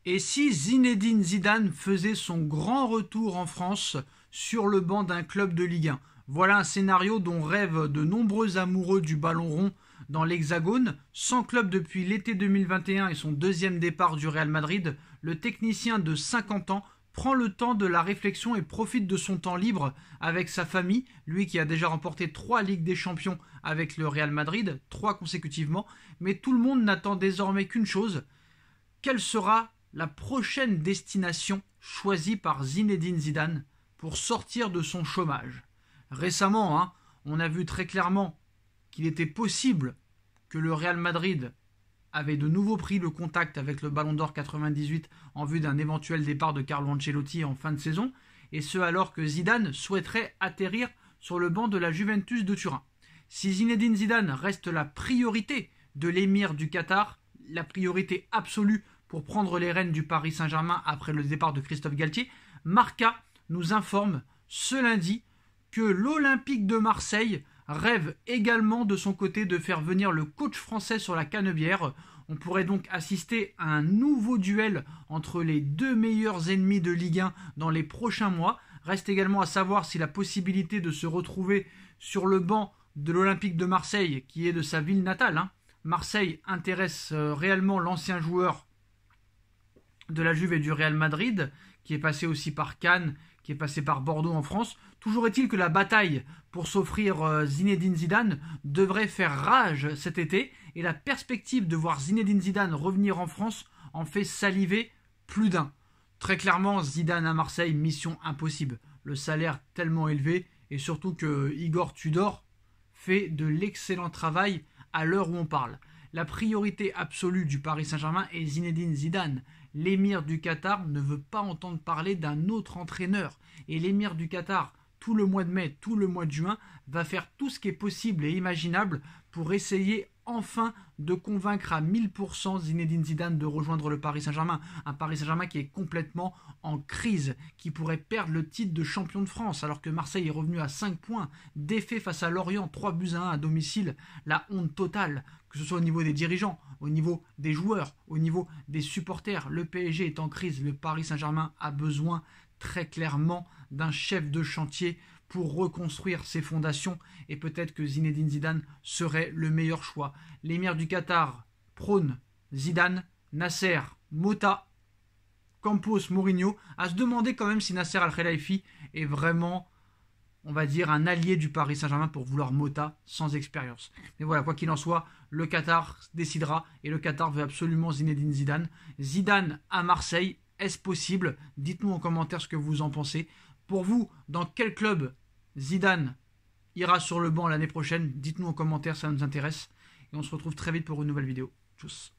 Et si Zinedine Zidane faisait son grand retour en France sur le banc d'un club de Ligue 1? Voilà un scénario dont rêvent de nombreux amoureux du ballon rond dans l'Hexagone. Sans club depuis l'été 2021 et son deuxième départ du Real Madrid, le technicien de 50 ans prend le temps de la réflexion et profite de son temps libre avec sa famille, lui qui a déjà remporté 3 Ligues des Champions avec le Real Madrid, 3 consécutivement, mais tout le monde n'attend désormais qu'une chose: quelle sera la prochaine destination choisie par Zinedine Zidane pour sortir de son chômage? Récemment, on a vu très clairement qu'il était possible que le Real Madrid avait de nouveau pris le contact avec le Ballon d'Or 98 en vue d'un éventuel départ de Carlo Ancelotti en fin de saison, et ce alors que Zidane souhaiterait atterrir sur le banc de la Juventus de Turin. Si Zinedine Zidane reste la priorité de l'émir du Qatar, la priorité absolue pour prendre les rênes du Paris Saint-Germain après le départ de Christophe Galtier, Marca nous informe ce lundi que l'Olympique de Marseille rêve également de son côté de faire venir le coach français sur la Canebière. On pourrait donc assister à un nouveau duel entre les deux meilleurs ennemis de Ligue 1 dans les prochains mois. Reste également à savoir si la possibilité de se retrouver sur le banc de l'Olympique de Marseille, qui est de sa ville natale, Marseille intéresse réellement l'ancien joueur de la Juve et du Real Madrid, qui est passé aussi par Cannes, qui est passé par Bordeaux en France. Toujours est-il que la bataille pour s'offrir Zinedine Zidane devrait faire rage cet été, et la perspective de voir Zinedine Zidane revenir en France en fait saliver plus d'un. Très clairement, Zidane à Marseille, mission impossible. Le salaire tellement élevé, et surtout que Igor Tudor fait de l'excellent travail à l'heure où on parle. La priorité absolue du Paris Saint-Germain est Zinedine Zidane. L'émir du Qatar ne veut pas entendre parler d'un autre entraîneur. Et l'émir du Qatar, tout le mois de mai, tout le mois de juin, va faire tout ce qui est possible et imaginable pour essayer enfin de convaincre à 1000% Zinedine Zidane de rejoindre le Paris Saint-Germain. Un Paris Saint-Germain qui est complètement en crise, qui pourrait perdre le titre de champion de France, alors que Marseille est revenu à 5 points, défait face à Lorient, 3-1 à domicile, la honte totale, que ce soit au niveau des dirigeants, au niveau des joueurs, au niveau des supporters. Le PSG est en crise, le Paris Saint-Germain a besoin très clairement d'un chef de chantier pour reconstruire ses fondations, et peut-être que Zinedine Zidane serait le meilleur choix. L'émir du Qatar prône Zidane, Nasser, Mota, Campos, Mourinho, à se demander quand même si Nasser Al-Khelaifi est vraiment, on va dire, un allié du Paris Saint-Germain pour vouloir Mota sans expérience. Mais voilà, quoi qu'il en soit, le Qatar décidera, et le Qatar veut absolument Zinedine Zidane. Zidane à Marseille, est-ce possible? Dites-nous en commentaire ce que vous en pensez. Pour vous, dans quel club Zidane ira sur le banc l'année prochaine? Dites-nous en commentaire, ça nous intéresse. Et on se retrouve très vite pour une nouvelle vidéo. Tchuss.